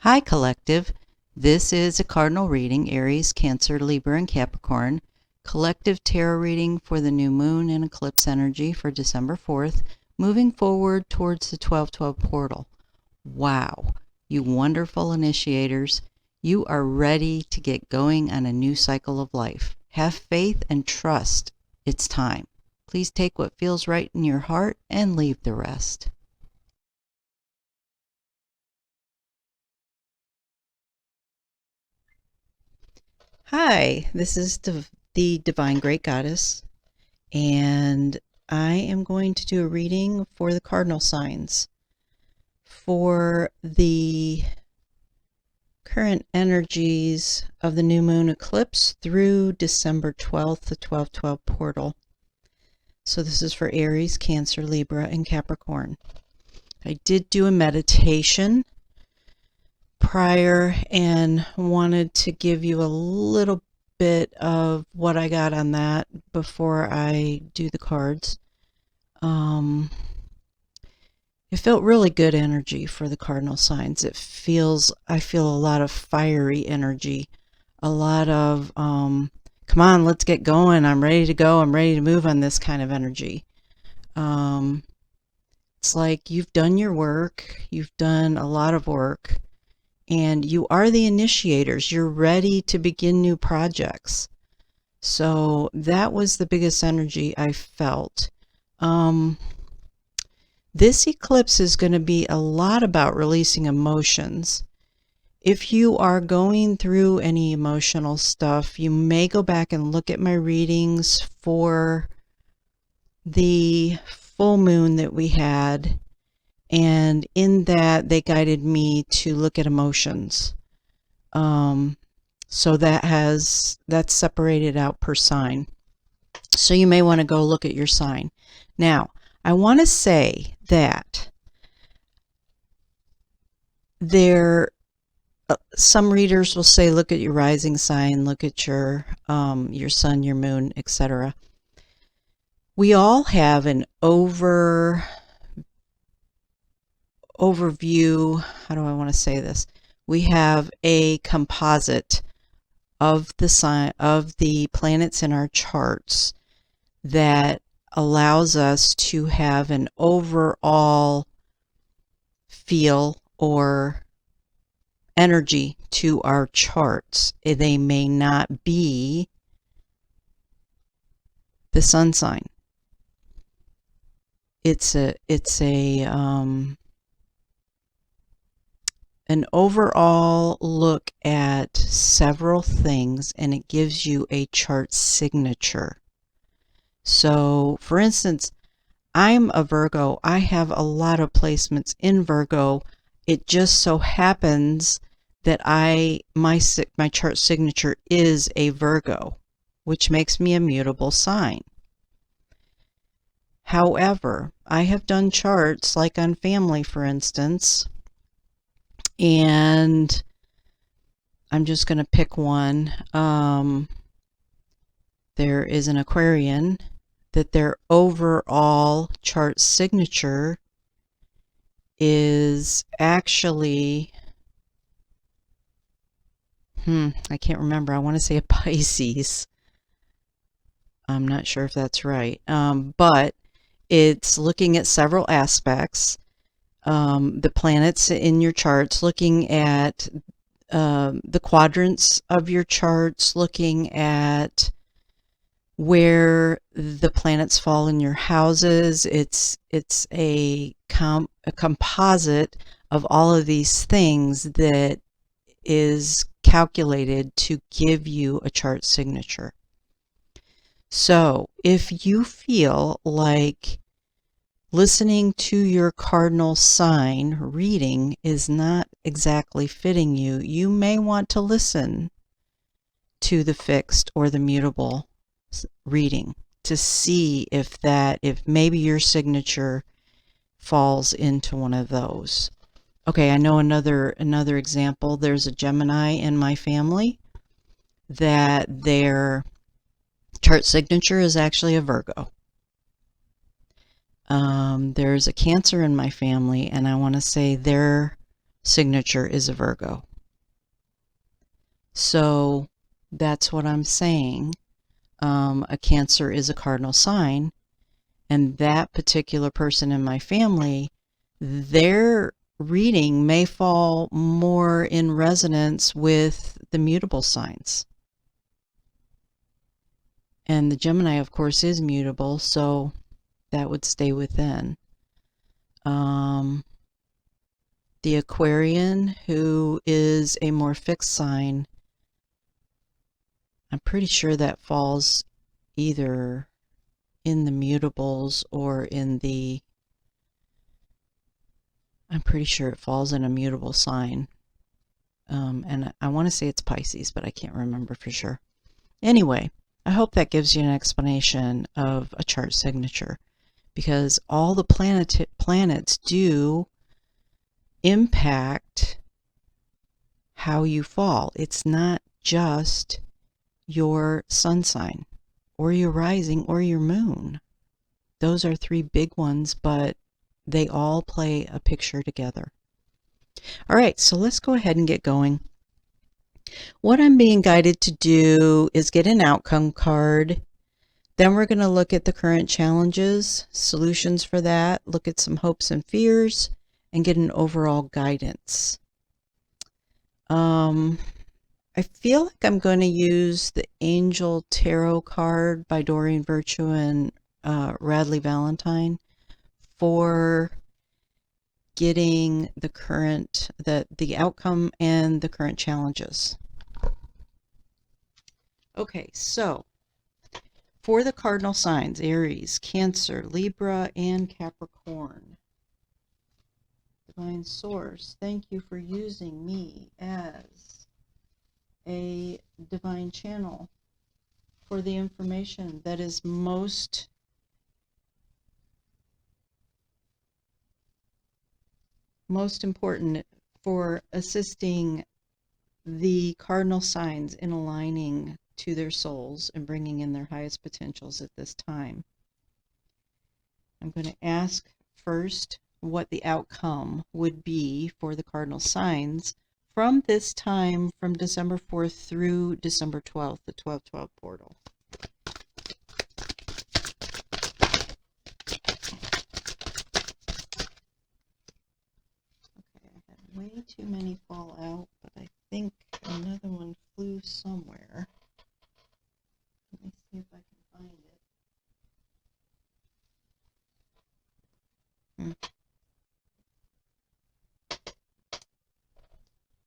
Hi, Collective. This is a Cardinal reading, Aries, Cancer, Libra, and Capricorn. Collective tarot reading for the new Moon and Eclipse Energy for December 4th, moving forward towards the 12/12 portal. Wow, you wonderful initiators. You are ready to get going on a new cycle of life. Have faith and trust. It's time. Please take what feels right in your heart and leave the rest. Hi, this is the Divine Great Goddess, and I am going to do a reading for the cardinal signs for the current energies of the new moon eclipse through December 12th, the 12/12 portal. So this is for Aries, Cancer, Libra, and Capricorn. I did do a meditation prior and wanted to give you a little bit of what I got on that before I do the cards. It felt really good energy for the cardinal signs. I feel a lot of fiery energy, a lot of come on, let's get going, I'm ready to go, I'm ready to move on this kind of energy. It's like you've done your work, you've done a lot of work, and you are the initiators. You're ready to begin new projects. So that was the biggest energy I felt. This eclipse is going to be a lot about releasing emotions. If you are going through any emotional stuff, you may go back and look at my readings for the full moon that we had. And in that, they guided me to look at emotions. So that's separated out per sign. So you may want to go look at your sign. Now, I want to say that some readers will say, look at your rising sign, look at your sun, your moon, etc. We all have an overview. How do I want to say this? We have a composite of the sign of the planets in our charts that allows us to have an overall feel or energy to our charts. They may not be the sun sign. It's an overall look at several things, and it gives you a chart signature. So, for instance, I'm a Virgo. I have a lot of placements in Virgo. It just so happens that my chart signature is a Virgo, which makes me a mutable sign. However, I have done charts like on family, for instance, and I'm just going to pick one. There is an Aquarian that their overall chart signature is actually, I can't remember. I want to say a Pisces. I'm not sure if that's right. But it's looking at several aspects. The planets in your charts, looking at the quadrants of your charts, looking at where the planets fall in your houses. It's a composite of all of these things that is calculated to give you a chart signature. So if you feel like listening to your cardinal sign reading is not exactly fitting you, you may want to listen to the fixed or the mutable reading to see if maybe your signature falls into one of those. Okay, I know another example. There's a Gemini in my family that their chart signature is actually a Virgo. There's a Cancer in my family, and I want to say their signature is a Virgo. So that's what I'm saying. A Cancer is a cardinal sign, and that particular person in my family, their reading may fall more in resonance with the mutable signs. And the Gemini, of course, is mutable, so that would stay within. The Aquarian, who is a more fixed sign, I'm pretty sure that falls either in the mutables or in the, I'm pretty sure it falls in a mutable sign. And I want to say it's Pisces, but I can't remember for sure. Anyway, I hope that gives you an explanation of a chart signature, because all the planets do impact how you fall. It's not just your sun sign or your rising or your moon. Those are three big ones, but they all play a picture together. All right, so let's go ahead and get going. What I'm being guided to do is get an outcome card. Then we're going to look at the current challenges, solutions for that, look at some hopes and fears, and get an overall guidance. I feel like I'm going to use the Angel Tarot card by Doreen Virtue and Radley Valentine for getting the current, the outcome and the current challenges. Okay, so for the cardinal signs, Aries, Cancer, Libra, and Capricorn. Divine Source, thank you for using me as a divine channel for the information that is most important for assisting the cardinal signs in aligning to their souls and bringing in their highest potentials at this time. I'm going to ask first what the outcome would be for the cardinal signs from this time, from December 4th through December 12th, the 12/12 portal. Okay, I had way too many fall out, but I think another one flew somewhere. Let me see if I can find it.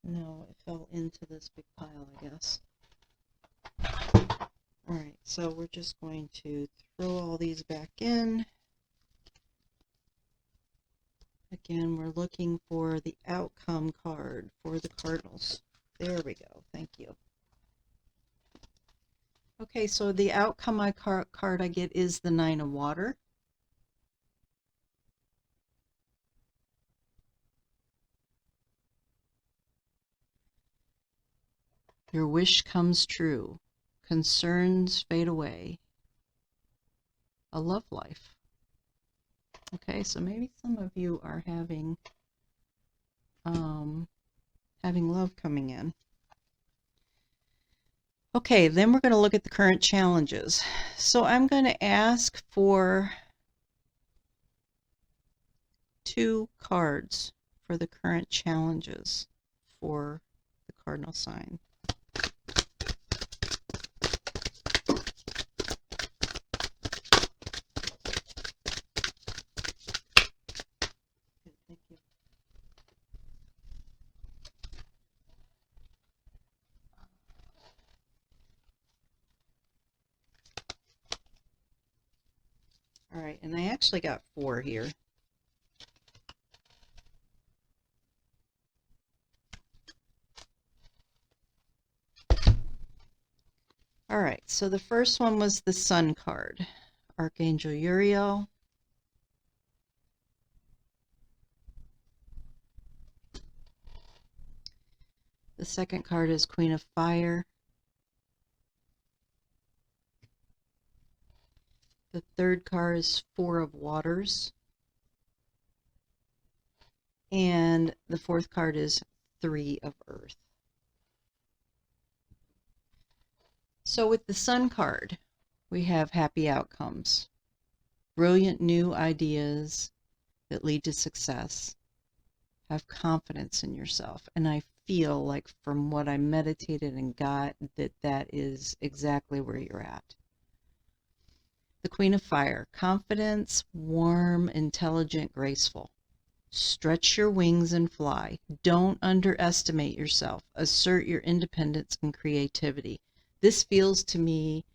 No, it fell into this big pile, I guess. Alright, so we're just going to throw all these back in. Again, we're looking for the outcome card for the Cardinals. There we go. Thank you. Okay, so the outcome card I get is the Nine of Water. Your wish comes true. Concerns fade away. A love life. Okay, so maybe some of you are having love coming in. Okay, then we're going to look at the current challenges. So I'm going to ask for 2 cards for the current challenges for the cardinal sign. Thank you. All right, and I actually got 4 here. All right, so the first one was the Sun card, Archangel Uriel. The second card is Queen of Fire. The third card is Four of Waters. And the fourth card is Three of Earth. So with the Sun card, we have happy outcomes, brilliant new ideas that lead to success. Have confidence in yourself. And I feel like from what I meditated and got that that is exactly where you're at. The Queen of Fire, confidence, warm, intelligent, graceful. Stretch your wings and fly. Don't underestimate yourself. Assert your independence and creativity. This feels to me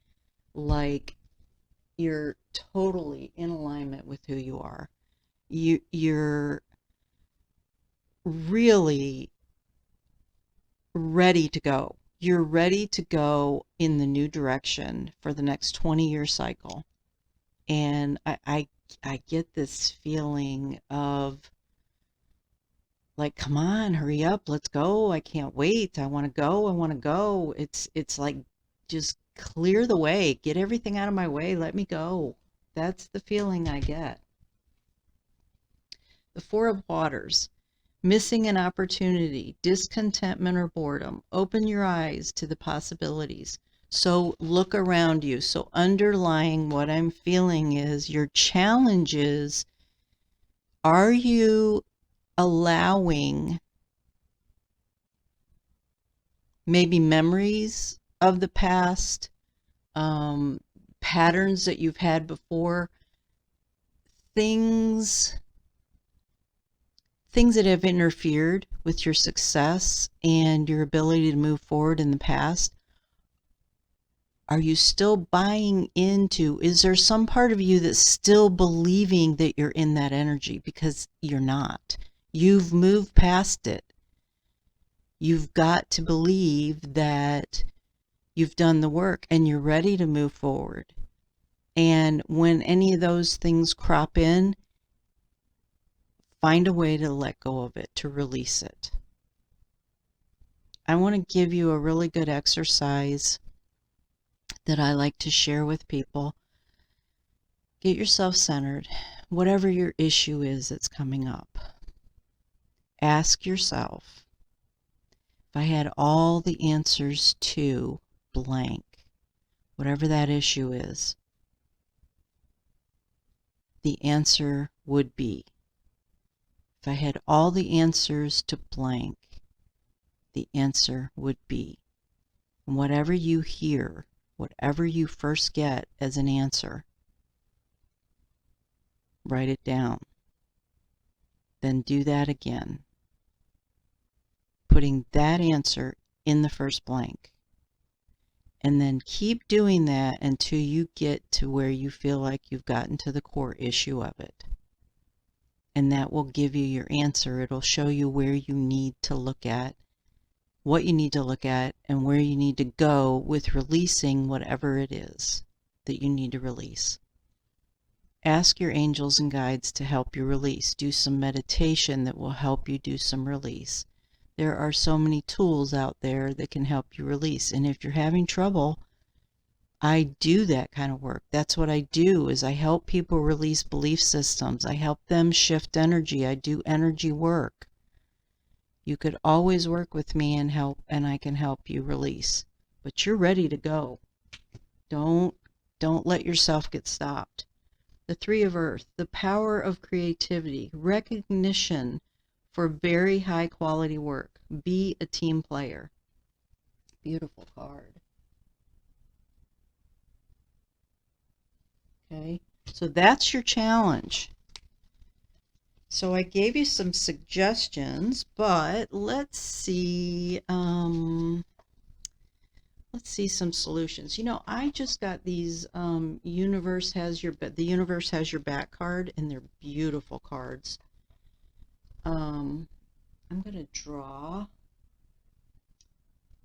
like you're totally in alignment with who you are. You're really ready to go. You're ready to go in the new direction for the next 20-year cycle. And I get this feeling of like, come on, hurry up, let's go. I can't wait. I want to go. I want to go. It's like, just clear the way. Get everything out of my way. Let me go. That's the feeling I get. The Four of Waters, missing an opportunity, discontentment or boredom. Open your eyes to the possibilities. So look around you. So underlying what I'm feeling is your challenge is, are you allowing maybe memories of the past, patterns that you've had before, things that have interfered with your success and your ability to move forward in the past? Are you still buying into, is there some part of you that's still believing that you're in that energy? Because you're not. You've moved past it. You've got to believe that you've done the work and you're ready to move forward. And when any of those things crop in, find a way to let go of it, to release it. I want to give you a really good exercise that I like to share with people. Get yourself centered, whatever your issue is that's coming up. Ask yourself, if I had all the answers to blank, whatever that issue is, the answer would be. If I had all the answers to blank, the answer would be. And whatever you hear, whatever you first get as an answer, write it down. Then do that again, putting that answer in the first blank. And then keep doing that until you get to where you feel like you've gotten to the core issue of it. And that will give you your answer. It'll show you where you need to look at, what you need to look at, and where you need to go with releasing whatever it is that you need to release. Ask your angels and guides to help you release. Do some meditation that will help you do some release. There are so many tools out there that can help you release. And if you're having trouble, I do that kind of work. That's what I do, is I help people release belief systems. I help them shift energy. I do energy work. You could always work with me and I can help you release. But you're ready to go. Don't let yourself get stopped. The Three of Earth, the power of creativity, recognition for very high quality work. Be a team player. Beautiful card. Okay, so that's your challenge. So I gave you some suggestions, but let's see some solutions. You know, I just got these the Universe Has Your Back card, and they're beautiful cards. I'm going to draw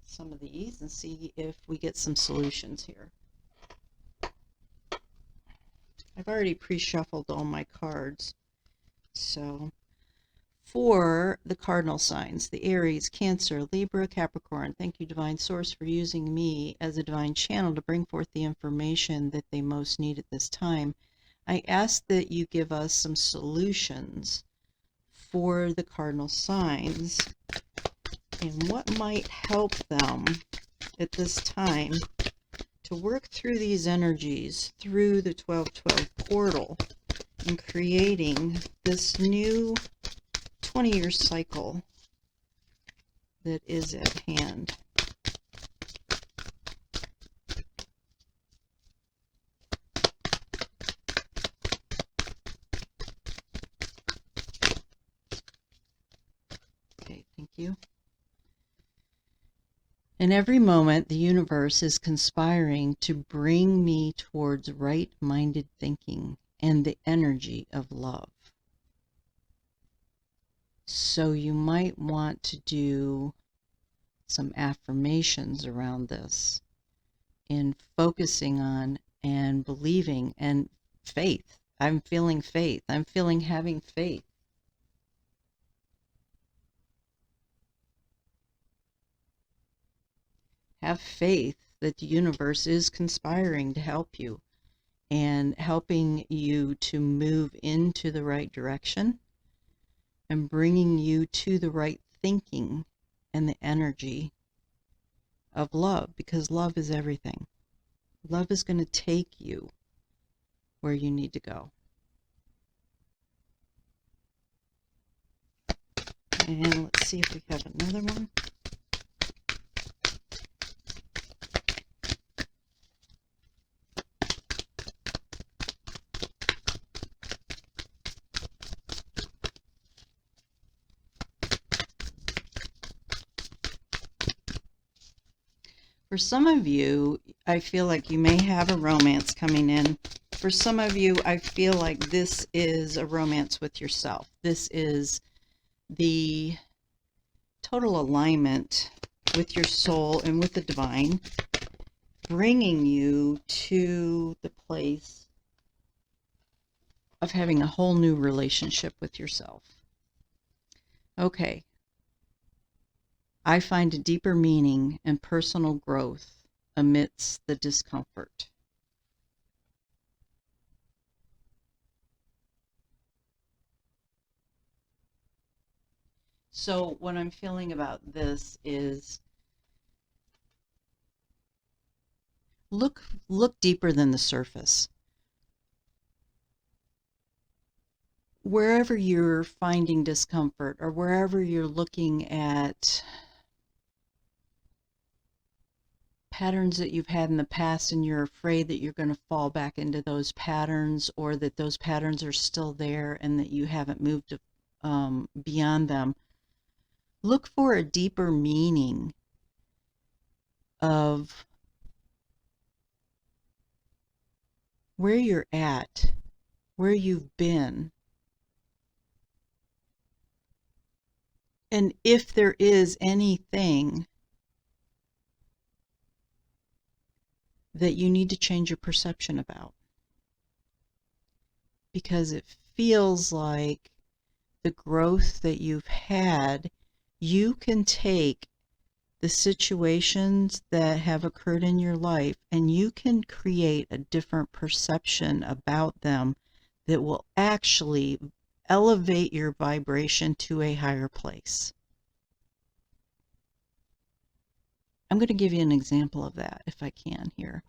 some of these and see if we get some solutions here. I've already pre-shuffled all my cards. So for the cardinal signs, the Aries, Cancer, Libra, Capricorn, thank you, Divine Source, for using me as a divine channel to bring forth the information that they most need at this time. I ask that you give us some solutions for the cardinal signs and what might help them at this time to work through these energies, through the 1212 portal, and creating this new 20-year cycle that is at hand. Okay, thank you. In every moment, the universe is conspiring to bring me towards right-minded thinking and the energy of love. So you might want to do some affirmations around this in focusing on and believing and faith. I'm feeling faith. I'm feeling having faith. Have faith that the universe is conspiring to help you and helping you to move into the right direction and bringing you to the right thinking and the energy of love, because love is everything. Love is going to take you where you need to go. And let's see if we have another one. For some of you, I feel like you may have a romance coming in. For some of you, I feel like this is a romance with yourself. This is the total alignment with your soul and with the divine, bringing you to the place of having a whole new relationship with yourself. Okay. I find a deeper meaning and personal growth amidst the discomfort. So what I'm feeling about this is look deeper than the surface. Wherever you're finding discomfort or wherever you're looking at patterns that you've had in the past and you're afraid that you're going to fall back into those patterns, or that those patterns are still there and that you haven't moved beyond them, look for a deeper meaning of where you're at, where you've been, and if there is anything that you need to change your perception about. Because it feels like the growth that you've had, you can take the situations that have occurred in your life and you can create a different perception about them that will actually elevate your vibration to a higher place. I'm going to give you an example of that if I can here.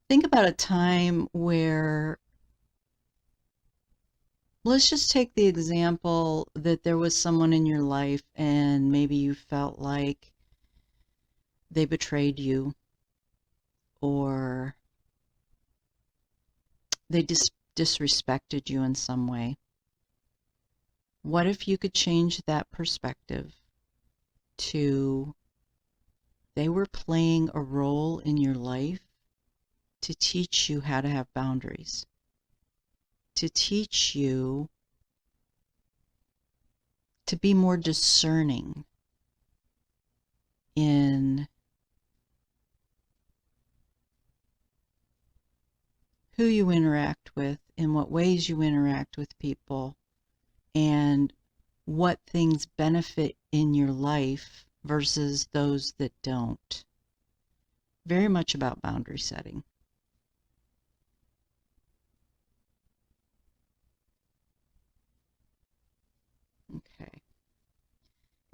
Think about a time where, let's just take the example that there was someone in your life and maybe you felt like they betrayed you or they disrespected you in some way. What if you could change that perspective to they were playing a role in your life to teach you how to have boundaries, to teach you to be more discerning in who you interact with, in what ways you interact with people, and what things benefit in your life versus those that don't. Very much about boundary setting.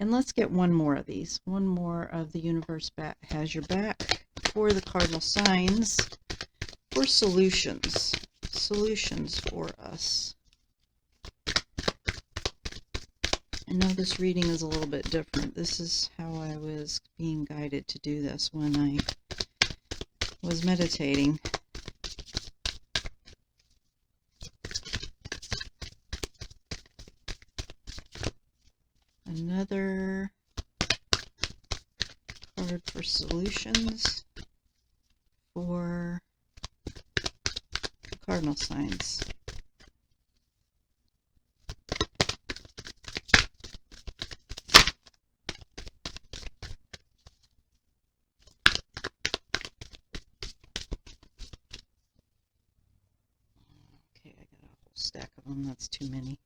And let's get one more of these. One more of the universe has your back for the cardinal signs for solutions. Solutions for us. I know this reading is a little bit different. This is how I was being guided to do this when I was meditating. Another card for solutions for cardinal signs. Okay, I got a whole stack of them. That's too many.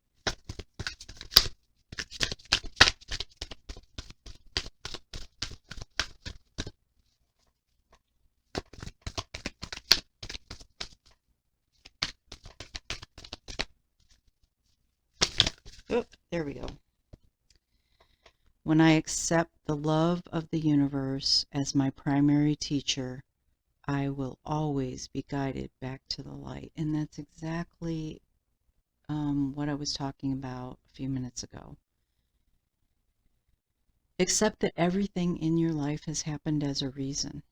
Oh, there we go. When I accept the love of the universe as my primary teacher, I will always be guided back to the light. And that's exactly what I was talking about a few minutes ago. Accept that everything in your life has happened as a reason,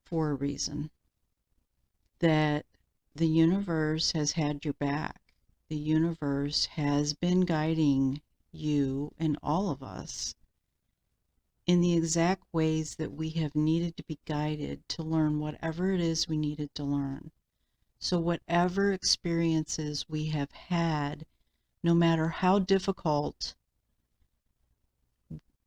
for a reason. That the universe has had your back. The universe has been guiding you and all of us in the exact ways that we have needed to be guided to learn whatever it is we needed to learn. So whatever experiences we have had, no matter how difficult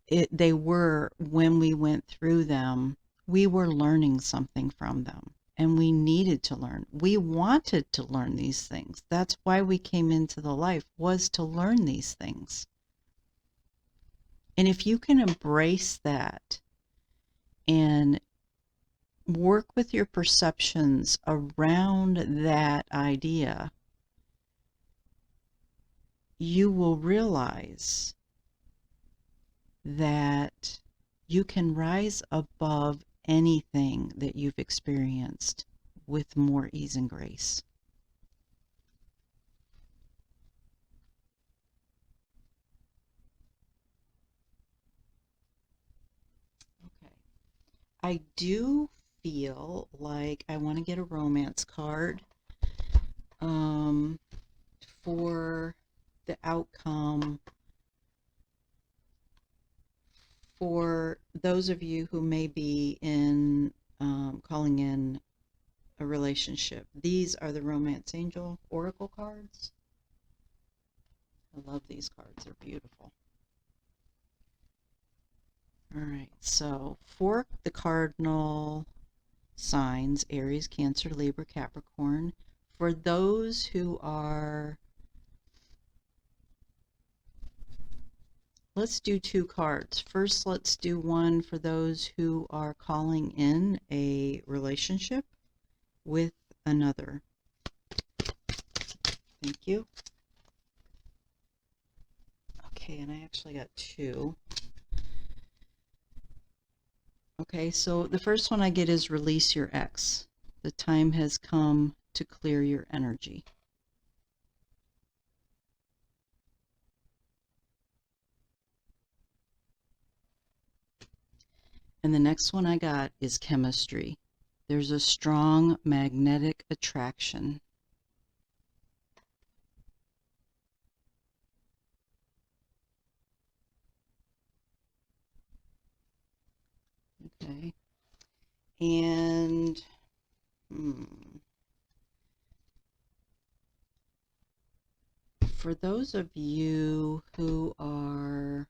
they were when we went through them, we were learning something from them. And we needed to learn. We wanted to learn these things. That's why we came into the life, was to learn these things. And if you can embrace that and work with your perceptions around that idea, you will realize that you can rise above anything that you've experienced with more ease and grace. Okay. I do feel like I want to get a romance card for the outcome for those of you who may be in calling in a relationship. These are the Romance Angel Oracle cards. I love these cards. They're beautiful. All right, so for the cardinal signs, Aries, Cancer, Libra, Capricorn, for those who are, let's do two cards. First, let's do one for those who are calling in a relationship with another. Thank you. Okay, and I actually got two. Okay, so the first one I get is release your ex. The time has come to clear your energy. And the next one I got is chemistry. There's a strong magnetic attraction. Okay. And for those of you who are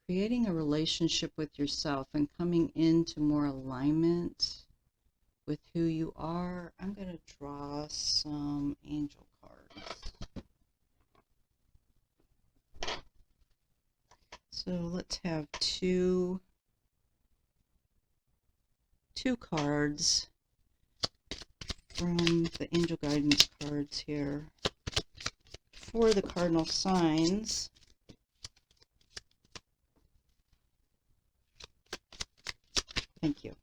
creating a relationship with yourself and coming into more alignment with who you are, I'm going to draw some angel cards. So let's have two cards from the angel guidance cards here for the cardinal signs, thank you.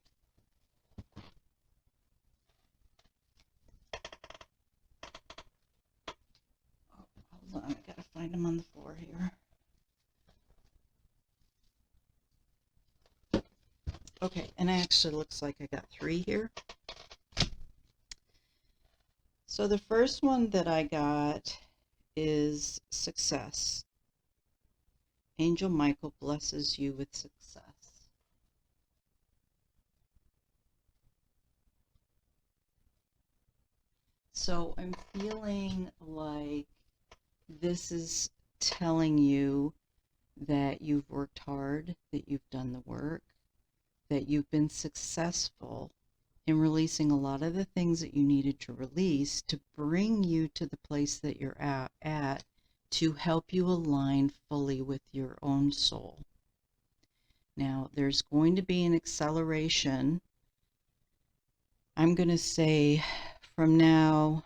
Oh, hold on, I gotta find them on the floor here. Okay, and it actually looks like I got 3 here. So the first one that I got is success. Angel Michael blesses you with success. So I'm feeling like this is telling you that you've worked hard, that you've done the work, that you've been successful in releasing a lot of the things that you needed to release to bring you to the place that you're at to help you align fully with your own soul. Now, there's going to be an acceleration. I'm going to say from now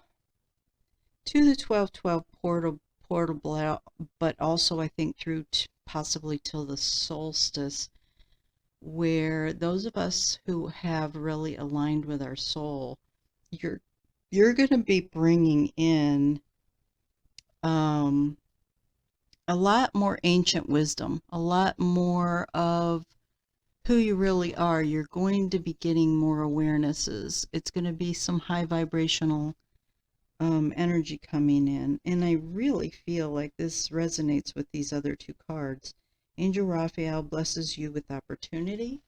to the 12/12 portal, but also I think through possibly till the solstice, where those of us who have really aligned with our soul, you're going to be bringing in a lot more ancient wisdom, a lot more of who you really are. You're going to be getting more awarenesses. It's going to be some high vibrational energy coming in, and I really feel like this resonates with these other 2 cards. Angel Raphael blesses you with opportunity.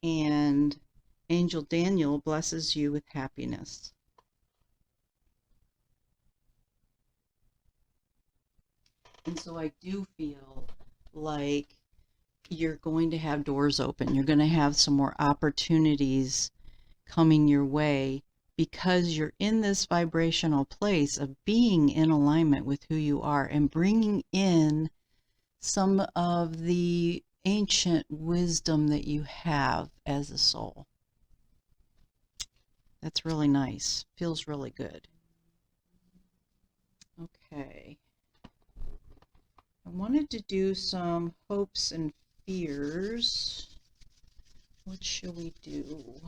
And Angel Daniel blesses you with happiness. And so I do feel like you're going to have doors open. You're going to have some more opportunities coming your way because you're in this vibrational place of being in alignment with who you are and bringing in some of the ancient wisdom that you have as a soul. That's really nice. Feels really good. Okay. I wanted to do some hopes and fears. What should we do?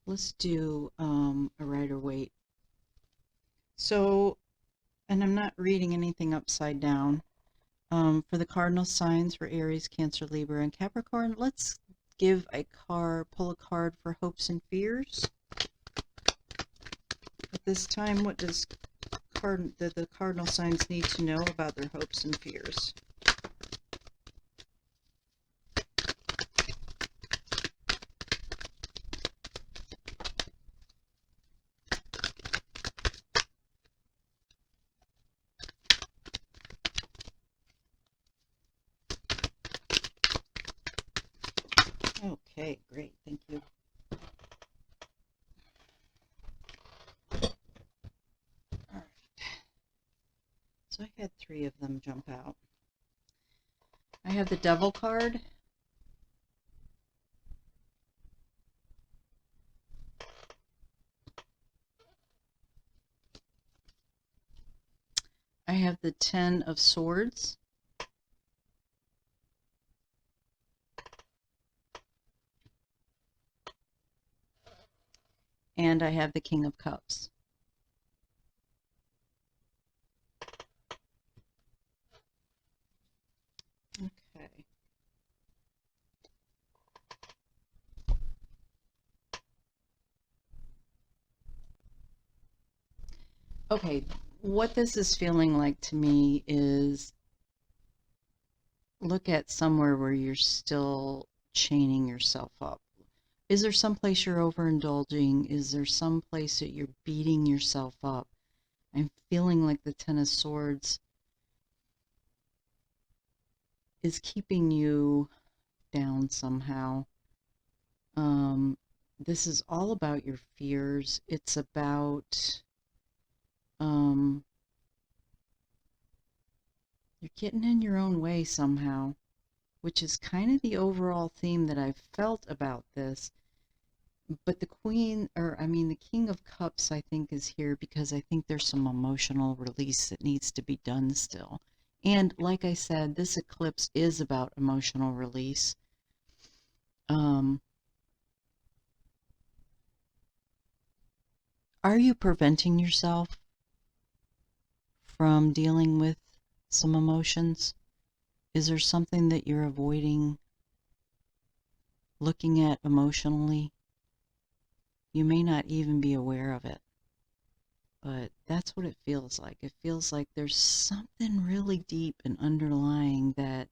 Let's do a Rider-Waite. So, and I'm not reading anything upside down. For the cardinal signs for Aries, Cancer, Libra, and Capricorn, let's give a card, pull a card for hopes and fears. At this time, what does the cardinal signs need to know about their hopes and fears? Okay, great, thank you. All right. So I had 3 of them jump out. I have the Devil card. I have the 10 of Swords. And I have the King of Cups. Okay. Okay, what this is feeling like to me is, look at somewhere where you're still chaining yourself up. Is there some place you're overindulging? Is there some place that you're beating yourself up? I'm feeling like the 10 of Swords is keeping you down somehow. This is all about your fears. It's about You're getting in your own way somehow, which is kind of the overall theme that I've felt about this. But the the King of Cups, I think, is here because I think there's some emotional release that needs to be done still. And like I said, this eclipse is about emotional release. Are you preventing yourself from dealing with some emotions? Is there something that you're avoiding looking at emotionally? You may not even be aware of it, but that's what it feels like. It feels like there's something really deep and underlying that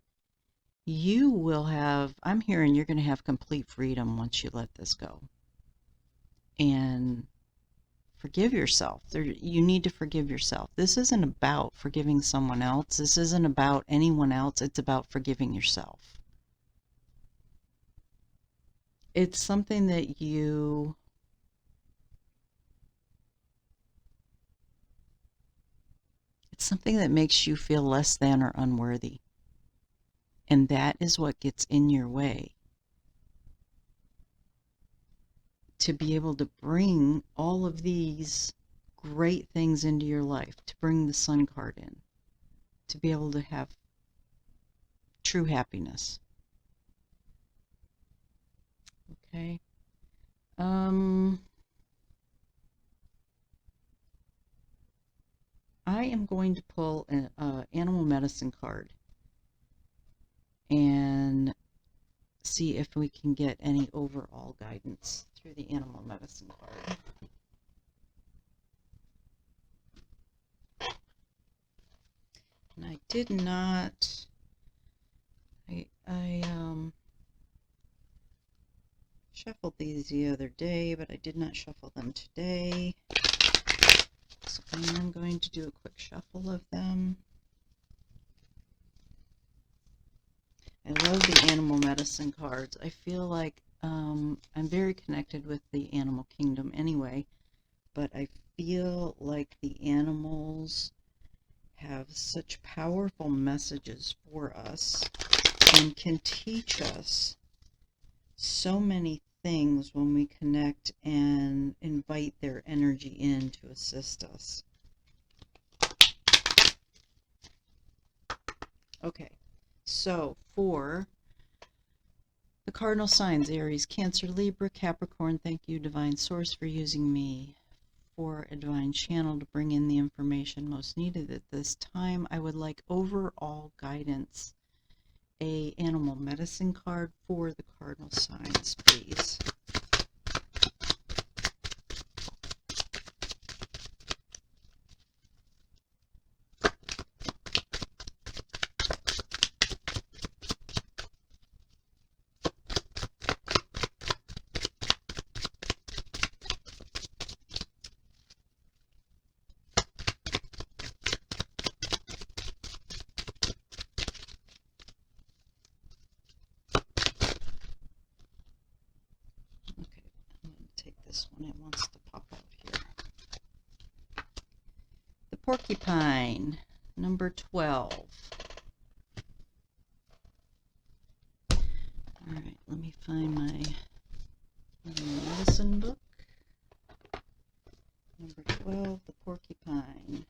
you will have. I'm hearing you're going to have complete freedom once you let this go. And forgive yourself. You need to forgive yourself. This isn't about forgiving someone else. This isn't about anyone else. It's about forgiving yourself. It's something that it's something that makes you feel less than or unworthy. And that is what gets in your way to be able to bring all of these great things into your life, to bring the Sun card in, to be able to have true happiness. Okay. I am going to pull an animal medicine card and see if we can get any overall guidance through the animal medicine card. And I did not, I shuffled these the other day, but I did not shuffle them today. So I am going to do a quick shuffle of them. I love the animal medicine cards. I feel like I'm very connected with the animal kingdom anyway, but I feel like the animals have such powerful messages for us and can teach us so many things when we connect and invite their energy in to assist us. Okay, so for the cardinal signs, Aries, Cancer, Libra, Capricorn, thank you, Divine Source, for using me for a divine channel to bring in the information most needed at this time. I would like overall guidance, a animal medicine card for the cardinal signs, please. This one, it wants to pop out here. The porcupine, number 12. All right, let me find my medicine book. Number 12, the porcupine.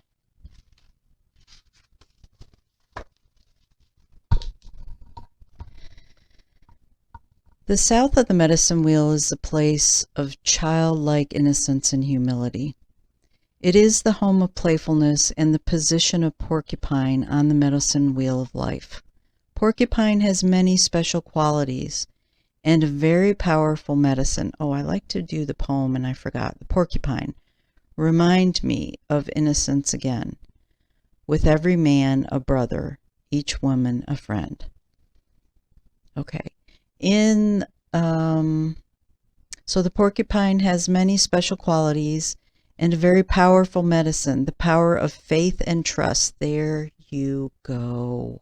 The south of the medicine wheel is the place of childlike innocence and humility. It is the home of playfulness and the position of porcupine on the medicine wheel of life. Porcupine has many special qualities and a very powerful medicine. Oh, I like to do the poem and I forgot. The porcupine. Remind me of innocence again. With every man a brother, each woman a friend. Okay. So the porcupine has many special qualities and a very powerful medicine, the power of faith and trust. There you go.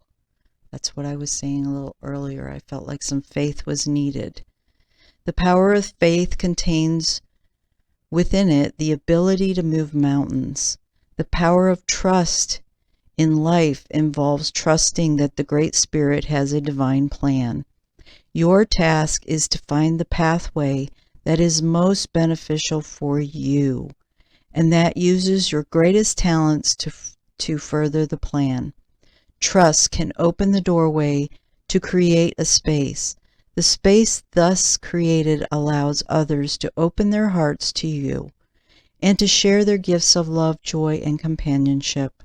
That's what I was saying a little earlier. I felt like some faith was needed. The power of faith contains within it the ability to move mountains. The power of trust in life involves trusting that the Great Spirit has a divine plan. Your task is to find the pathway that is most beneficial for you, and that uses your greatest talents to further the plan. Trust can open the doorway to create a space. The space thus created allows others to open their hearts to you and to share their gifts of love, joy, and companionship.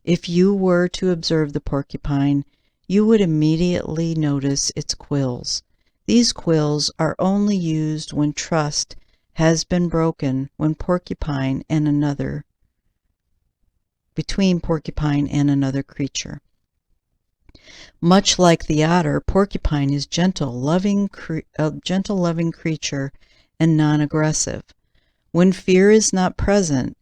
If you were to observe the porcupine, you would immediately notice its quills. These quills are only used when trust has been broken between porcupine and another creature. Much like the otter, porcupine is a gentle, loving creature and non-aggressive. When fear is not present,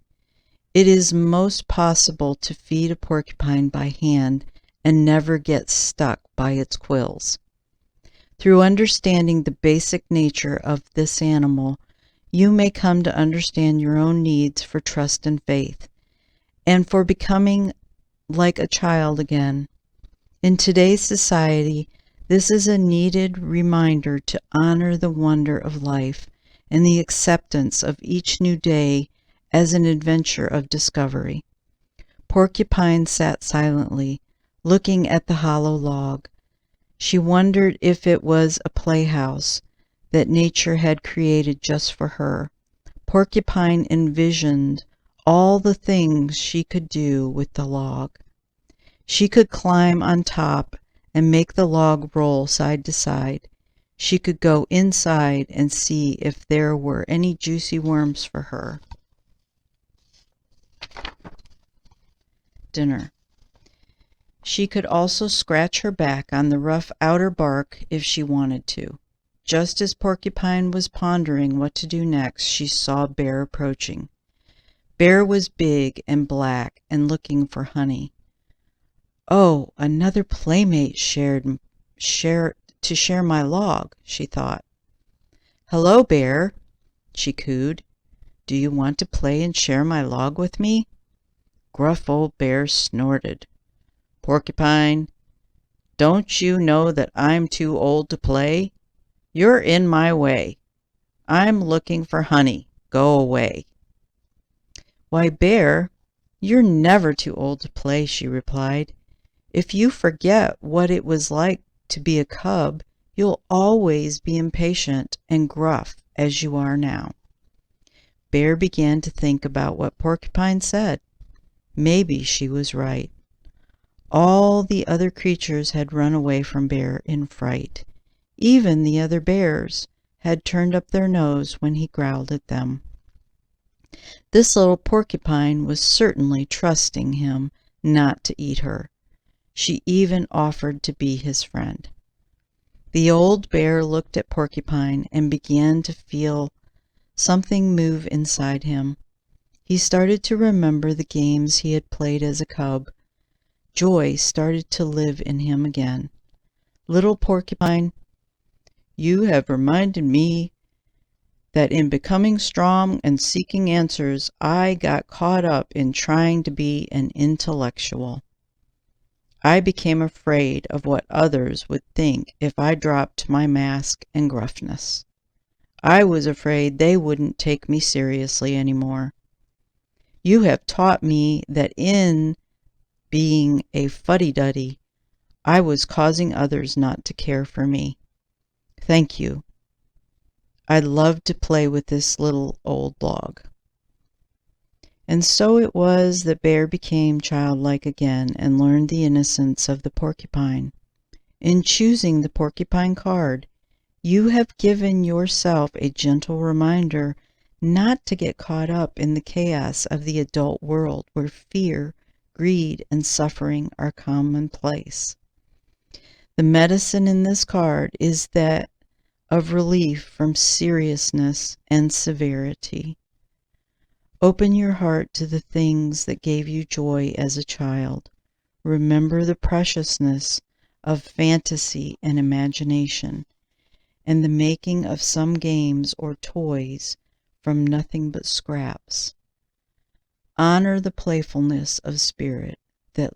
it is most possible to feed a porcupine by hand and never get stuck by its quills. Through understanding the basic nature of this animal, you may come to understand your own needs for trust and faith, and for becoming like a child again. In today's society, this is a needed reminder to honor the wonder of life and the acceptance of each new day as an adventure of discovery. Porcupine sat silently, looking at the hollow log. She wondered if it was a playhouse that nature had created just for her. Porcupine envisioned all the things she could do with the log. She could climb on top and make the log roll side to side. She could go inside and see if there were any juicy worms for her dinner. She could also scratch her back on the rough outer bark if she wanted to. Just as Porcupine was pondering what to do next, she saw Bear approaching. Bear was big and black and looking for honey. Oh, another playmate to share my log, she thought. Hello, Bear, she cooed. Do you want to play and share my log with me? Gruff old Bear snorted. Porcupine, don't you know that I'm too old to play? You're in my way. I'm looking for honey. Go away. Why, Bear, you're never too old to play, she replied. If you forget what it was like to be a cub, you'll always be impatient and gruff as you are now. Bear began to think about what Porcupine said. Maybe she was right. All the other creatures had run away from Bear in fright. Even the other bears had turned up their nose when he growled at them. This little porcupine was certainly trusting him not to eat her. She even offered to be his friend. The old bear looked at Porcupine and began to feel something move inside him. He started to remember the games he had played as a cub. Joy started to live in him again. Little Porcupine, you have reminded me that in becoming strong and seeking answers, I got caught up in trying to be an intellectual. I became afraid of what others would think if I dropped my mask and gruffness. I was afraid they wouldn't take me seriously anymore. You have taught me that in being a fuddy-duddy, I was causing others not to care for me. Thank you. I'd love to play with this little old log. And so it was that Bear became childlike again and learned the innocence of the porcupine. In choosing the porcupine card, you have given yourself a gentle reminder not to get caught up in the chaos of the adult world where fear, greed, and suffering are commonplace. The medicine in this card is that of relief from seriousness and severity. Open your heart to the things that gave you joy as a child. Remember the preciousness of fantasy and imagination, and the making of some games or toys from nothing but scraps. Honor the playfulness of spirit that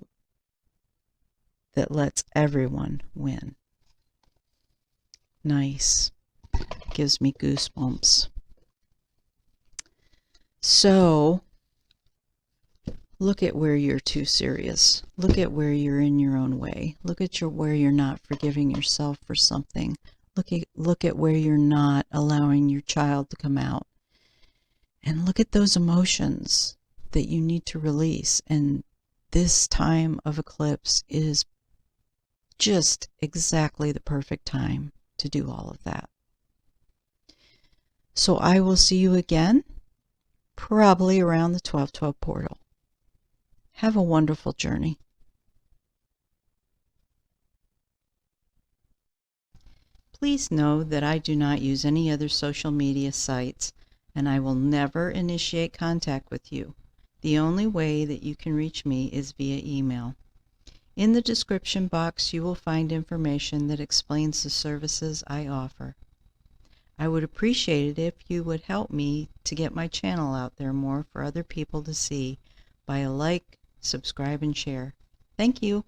lets everyone win. Nice. Gives me goosebumps. So, look at where you're too serious. Look at where you're in your own way. Look at where you're not forgiving yourself for something. Look at where you're not allowing your child to come out. And look at those emotions that you need to release. And this time of eclipse is just exactly the perfect time to do all of that. So I will see you again, probably around the 12/12 portal. Have a wonderful journey. Please know that I do not use any other social media sites, and I will never initiate contact with you. The only way that you can reach me is via email. In the description box, you will find information that explains the services I offer. I would appreciate it if you would help me to get my channel out there more for other people to see by a like, subscribe, and share. Thank you.